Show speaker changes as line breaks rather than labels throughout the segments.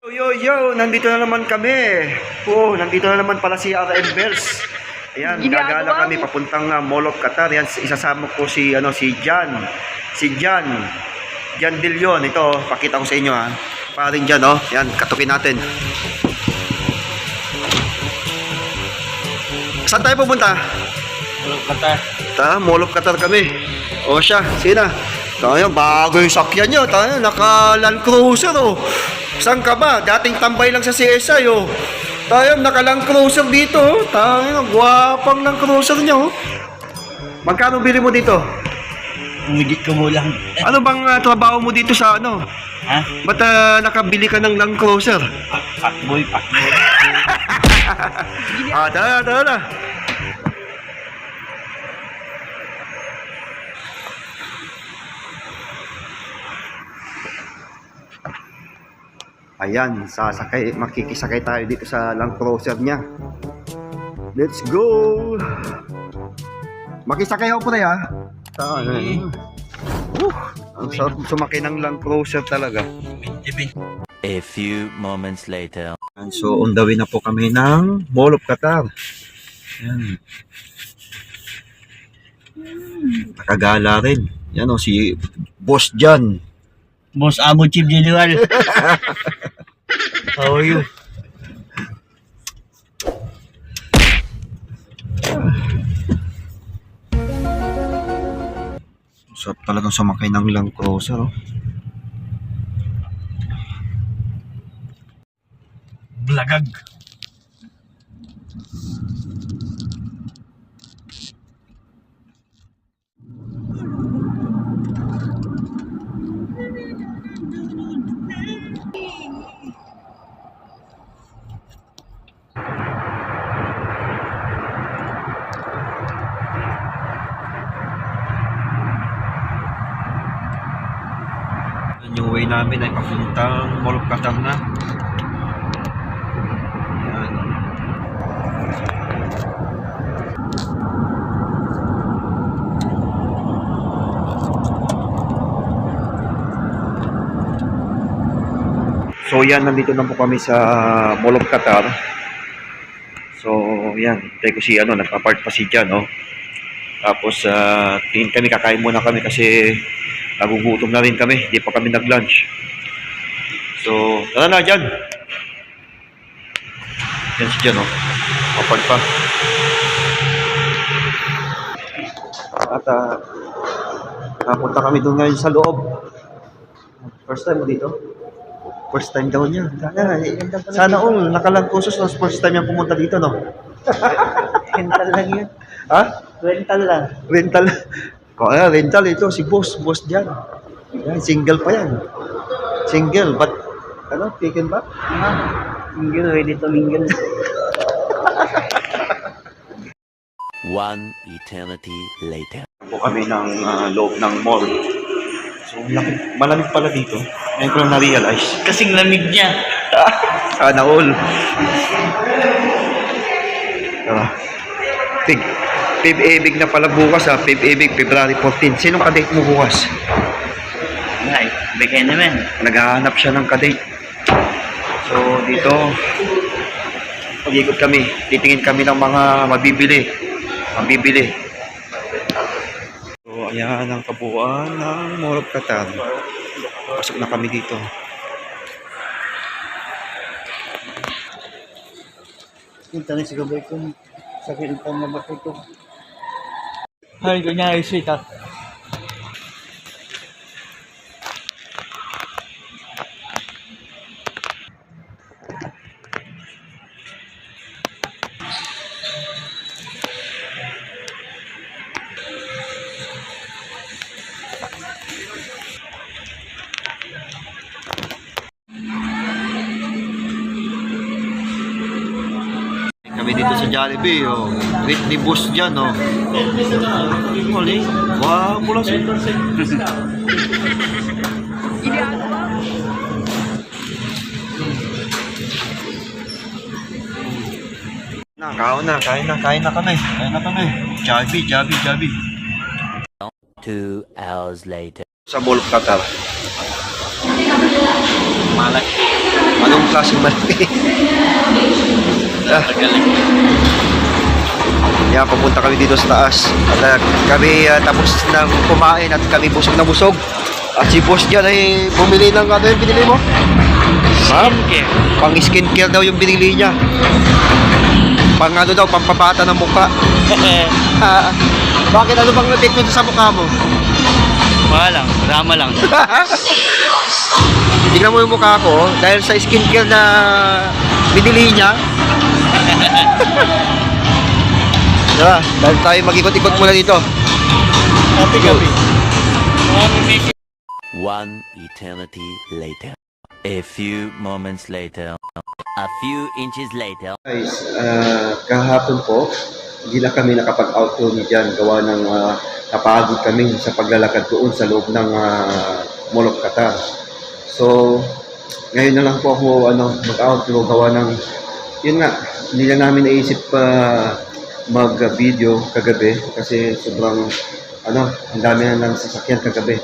Yo, nandito na naman kami. Nandito na naman pala si RM Bells. Ayan, gagala kami papuntang Mall of Qatar. Yan, isasama ko si Jan. Si Jan De Leon. Ito, pakita ko sa inyo ha. Parin Jan, oh. Yan, katukin natin. Saan tayo pupunta?
Mall of Qatar.
Mall of Qatar kami. O siya, sina. Tayo, bago yung sakyan nyo. Tayo, naka Land Cruiser, oh. Saan ka ba? Dating tambay lang sa CSI, oh. Tayo, naka-Land Cruiser dito, oh. Tayo, gwapang Land Cruiser nyo, oh. Magkano bili mo dito?
Umigit ko mo lang.
Ano bang trabaho mo dito sa ano?
Ha?
Ba't nakabili ka ng Land Cruiser?
Pakboy.
Tara. Ayan, makikisakay tayo dito sa Land Cruiser niya. Let's go! Makisakay ako po na ang sarap sumakay ng Land Cruiser talaga.
A few moments later.
So, on the way na po kami ng Mall of Qatar. Ayan. Nakagala rin. Yan o, si Boss Jan.
Boss Amo Chief General. How are you?
Sarap talagang sumakay ng Land Cruiser, oh.
Blagag.
Yung way namin ay papuntang Mall of Qatar na. Ayan. So yan, nandito na po kami sa Mall of Qatar. So yan, hintay ko si nagpa-park pa si Jan, oh. Tapos tingin kami, kakain muna kami kasi nagugutom na rin kami, hindi pa kami nag-lunch. So, tara na Jan. Yan si Jan, oh. Kapag pa. At napunta kami doon ngayon sa loob. First time mo dito? First time daw niya. Sana all, naka-Land Cruiser, first time niya pumunta dito, no?
Rental lang yun.
Ha?
Rental lang.
Rental. Kaya rental ito, si Boss Jan. Yan, single pa yan. Single, but taken ba?
Mingle, ready to mingle.
One eternity later.
Po kami ng loob ng mall. So, malamig pala dito. Ngayon ko lang na-realize.
Kasing lamig niya.
Sana all. Pib-ibig na pala bukas, ha. Pib-ibig, February 14. Sinong kadate mo bukas?
Ay, bigay naman.
Naghahanap siya ng kadate. So, dito, pag-ikot kami. Titingin kami ng mga mabibili. So, ayan ang kabuuan ng Mall of Qatar. Pasok na kami dito.
Punta na si Gabay kung sakit pa mabatay ko. Ay, ganyan ay sweet.
Kami dito sa Jollibee, oh. Greet ni Boss Jan, oh. Mali. Wow, pula siya. Kain na kami. Jollibee.
2 hours later.
Sa Mall of Qatar.
Malaki.
Anong klaseng malaki?
Tagaling.
Yan, papunta kami dito sa taas. At kami tapos na kumain at kami busog na busog. At si boss dyan ay bumili ng ano yung binili mo?
Skincare.
Pang skincare daw yung binili niya. Pang ano daw, pampabata ng mukha. Bakit ano bang epekto sa mukha mo?
Wala lang. Drama lang.
Tingnan mo yung mukha ko, dahil sa skincare na binili niya. Diba? Dahil tayo mag-ikot-ikot muna dito.
Happy gabi.
One eternity later. A few moments later. A few inches later.
Guys, kahapon po, hindi na kami nakapag-outro ni Jan gawa ng napagod kami sa paglalakad doon sa loob ng Mall of Qatar. So, ngayon na lang po ako mag-outro gawa ng, yun nga, hindi na namin naisip mag-video kagabi kasi sobrang, ang dami na ng sasakyan kagabi.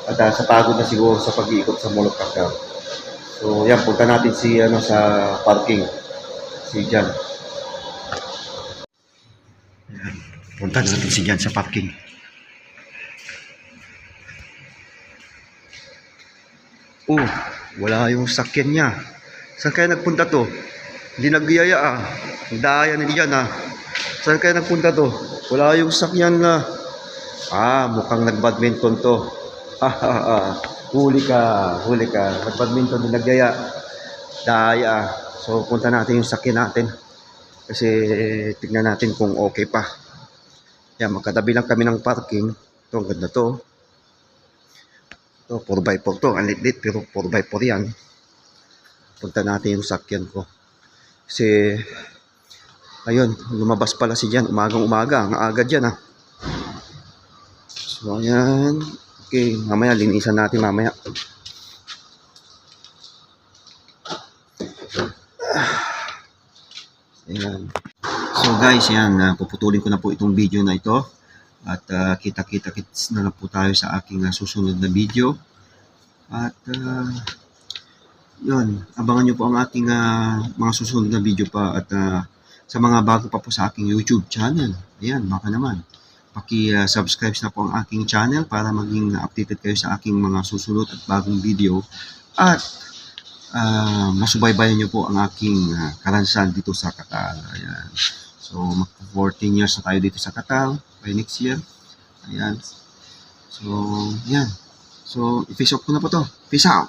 At sa pagod na siguro sa pag-iikot sa Mall of Qatar. So, yan, punta natin sa parking. Si Jan. Yan. Punta natin si Jan sa parking. Oh, wala yung sakyan niya. Saan kaya nagpunta to? Hindi nagbiyaya Ang daya ni Jan Saan kaya nagpunta to? Wala yung sakyan na. Mukhang nag-badminton to. Huli ka. Nag-badminton din nagyaya. Daya. So, punta natin yung sakyan natin. Kasi, tignan natin kung okay pa. Yan, magkatabi lang kami ng parking. Ito, ang ganda to. Ito, 4x4 to. Ang lit-lit, pero 4x4 yan. Punta natin yung sakyan ko. Kasi, ayun, lumabas pala si Jan. Umagang-umaga. Ang aga dyan, So, ayan. Okay, mamaya linisan natin mamaya. Ayan. So guys, yan, puputulin ko na po itong video na ito. At kita-kits na lang po tayo sa aking susunod na video. At yun, abangan nyo po ang aking mga susunod na video pa. At sa mga bago pa po sa aking YouTube channel, ayan, baka naman paki-subscribe na po ang aking channel para maging updated kayo sa aking mga susunod at bagong video. At masubaybayan nyo po ang aking karansan dito sa Qatar. Ayan. So, mag-14 years na tayo dito sa Qatar by next year. Ayan. So, ayan. So, i-face off ko na po to. Peace out!